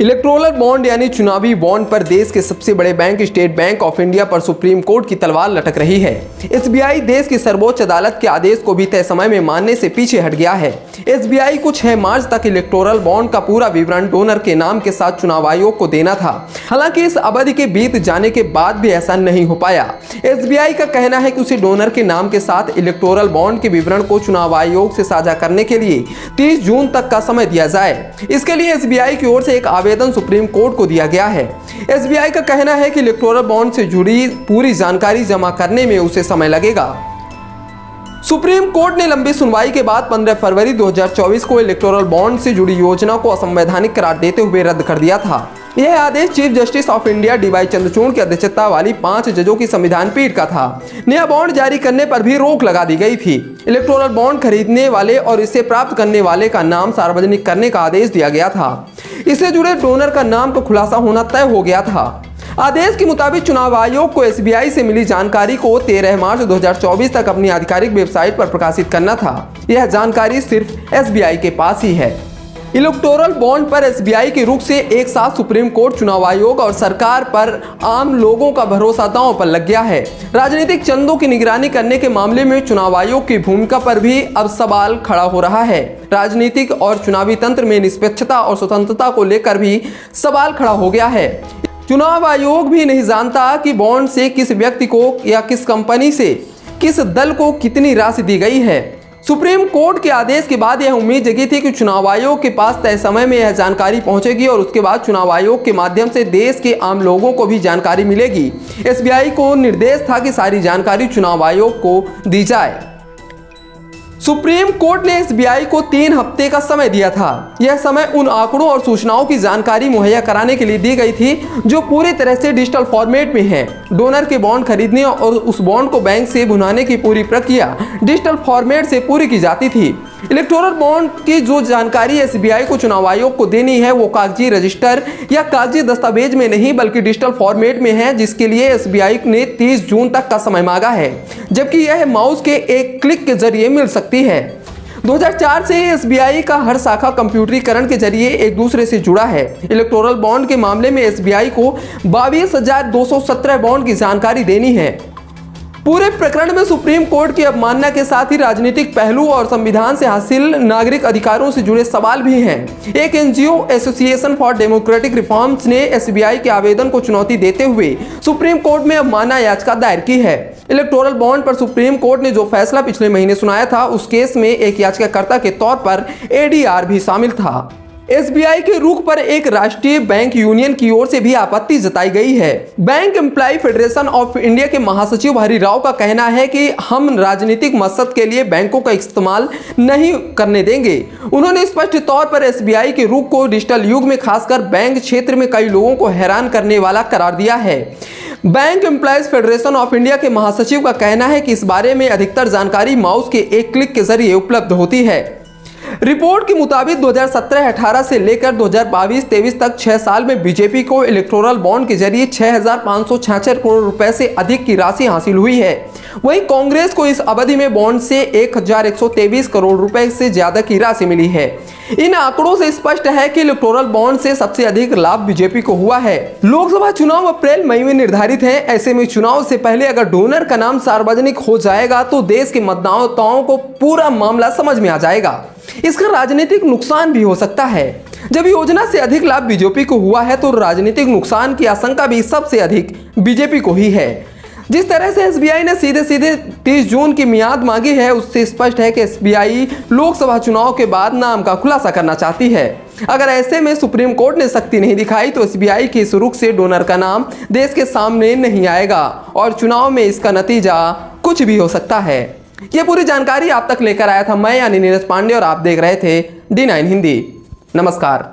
Electoral bond यानी चुनावी bond पर देश के सबसे बड़े bank state bank of India पर सुप्रीम कोर्ट की तलवार लटक रही है। एसबीआई देश की सर्वोच्च अदालत के आदेश को भी तय समय में मानने से पीछे हट गया है। एसबीआई को 6 मार्च तक इलेक्टोरल बॉन्ड का पूरा विवरण डोनर के नाम के साथ चुनाव आयोग को देना था। हालांकि इस अवधि के बीत जाने के बाद भी ऐसा नहीं हो पाया। एसबीआई का कहना है कि उसे डोनर के नाम के साथ इलेक्टोरल बॉन्ड के विवरण को चुनाव आयोग से साझा करने के लिए 30 जून तक का समय दिया जाए। इसके लिए एसबीआई की ओर से एक आवेदन सुप्रीम कोर्ट को दिया गया है। एसबीआई का कहना है कि इलेक्टोरल बॉन्ड से जुड़ी पूरी जानकारी जमा करने में उसे समय लगेगा। सुप्रीम कोर्ट ने लंबी सुनवाई के बाद 15 फरवरी 2024 को इलेक्टोरल बॉन्ड से जुड़ी योजना को असंवैधानिक करार देते हुए रद्द कर दिया था। यह आदेश chief justice of India DY Chandrachud की अध्यक्षता वाली 5 जजों की संविधान पीठ का था। नया बॉन्ड जारी करने पर भी रोक लगा दी गई थी। इलेक्टोरल बॉन्ड खरीदने वाले और इसे प्राप्त करने वाले का नाम सार्वजनिक करने का आदेश दिया गया था। इससे जुड़े डोनर का नाम का खुलासा होना तय हो गया था। आदेश के मुताबिक चुनाव आयोग को एसबीआई से मिली जानकारी को 13 मार्च 2024 तक अपनी आधिकारिक वेबसाइट पर प्रकाशित करना था। यह जानकारी सिर्फ एसबीआई के पास ही है। इलेक्टोरल बॉन्ड पर एसबीआई के रुख से एक साथ सुप्रीम कोर्ट, चुनाव आयोग और सरकार पर आम लोगों का भरोसा दांव पर लग गया है। राजनीतिक चंदों की निगरानी करने के मामले में चुनाव आयोग की भूमिका पर भी अब सवाल खड़ा हो रहा है। राजनीतिक और चुनावी तंत्र में निष्पक्षता और स्वतंत्रता को लेकर भी सवाल खड़ा हो गया है। चुनाव आयोग भी नहीं जानता कि बॉन्ड से किस व्यक्ति को या किस कंपनी से किस दल को कितनी राशि दी गई है। सुप्रीम कोर्ट के आदेश के बाद यह उम्मीद जगी थी कि चुनाव आयोग के पास तय समय में यह जानकारी पहुंचेगी और उसके बाद चुनाव आयोग के माध्यम से देश के आम लोगों को भी जानकारी मिलेगी। एसबीआई को निर्देश था कि सारी जानकारी चुनाव आयोग को दी जाए। सुप्रीम कोर्ट ने एसबीआई को 3 हफ्ते का समय दिया था। यह समय उन आंकड़ों और सूचनाओं की जानकारी मुहैया कराने के लिए दी गई थी जो पूरी तरह से डिजिटल फॉर्मेट में है। डोनर के बॉन्ड खरीदने और उस बॉन्ड को बैंक से भुनाने की पूरी प्रक्रिया डिजिटल फॉर्मेट से पूरी की जाती थी। इलेक्टोरल बॉन्ड की जो जानकारी एसबीआई को चुनाव आयोग को देनी है वो कागजी रजिस्टर या कागजी दस्तावेज में नहीं बल्कि डिजिटल फॉर्मेट में है, जिसके लिए एसबीआई ने 30 जून तक का समय मांगा है, जबकि यह माउस के एक क्लिक के जरिए मिल सकती है। 2004 से एसबीआई का हर शाखा कंप्यूटरीकरण के जरिए एक दूसरे से जुड़ा है। इलेक्टोरल बॉन्ड के मामले में एसबीआई को 22,217 बॉन्ड की जानकारी देनी है। पूरे प्रकरण में सुप्रीम कोर्ट की अवमानना के साथ ही राजनीतिक पहलू और संविधान से हासिल नागरिक अधिकारों से जुड़े सवाल भी हैं। एक NGO association for democratic reforms ने एसबीआई के आवेदन को चुनौती देते हुए सुप्रीम कोर्ट में अवमानना याचिका दायर की है। इलेक्टोरल बॉन्ड पर सुप्रीम कोर्ट ने जो फैसला पिछले महीने सुनाया था, उस केस में एक याचिकाकर्ता के तौर पर एडीआर भी शामिल था। एसबीआई के रुख पर एक राष्ट्रीय बैंक यूनियन की ओर से भी आपत्ति जताई गई है। Bank employ federation of India के महासचिव हरि राव का कहना है कि हम राजनीतिक मकसद के लिए बैंकों का इस्तेमाल नहीं करने देंगे। उन्होंने स्पष्ट तौर पर एसबीआई के रुख को डिजिटल युग में खासकर बैंक क्षेत्र में कई लोगों को हैरान करने वाला करार दिया है। Bank employees federation of India के महासचिव का कहना है कि इस बारे में अधिकतर जानकारी माउस के एक क्लिक के जरिए उपलब्ध होती है। रिपोर्ट के मुताबिक 2017-18 से लेकर 2022-23 तक 6 साल में बीजेपी को इलेक्टोरल बॉन्ड के जरिए 6,566 करोड़ रुपए से अधिक की राशि हासिल हुई है। वहीं कांग्रेस को इस अवधि में बॉन्ड से 1,123 करोड़ रुपए से ज्यादा की राशि मिली है। इन आंकड़ों से स्पष्ट है कि इलेक्टोरल बॉन्ड से सबसे अधिक लाभ बीजेपी को हुआ है। लोकसभा चुनाव अप्रैल मई में निर्धारित है। ऐसे में चुनाव से पहले अगर डोनर का नाम सार्वजनिक हो जाएगा तो देश के मतदाताओं को पूरा मामला समझ में आ जाएगा। इसका राजनीतिक नुकसान भी हो सकता है। जब योजना से अधिक लाभ बीजेपी को हुआ है तो राजनीतिक नुकसान की आशंका भी सबसे अधिक बीजेपी को ही है। जिस तरह से एसबीआई ने सीधे सीधे 30 जून की मियाद मांगी है, उससे स्पष्ट है कि एसबीआई लोकसभा चुनाव के बाद नाम का खुलासा करना चाहती है। अगर ऐसे में सुप्रीम कोर्ट ने सख्ती नहीं दिखाई तो एसबीआई की इस रुख से डोनर का नाम देश के सामने नहीं आएगा और चुनाव में इसका नतीजा कुछ भी हो सकता है। ये पूरी जानकारी आप तक लेकर आया था मैं यानी नीरज पांडे और आप देख रहे थे D9 हिंदी। नमस्कार।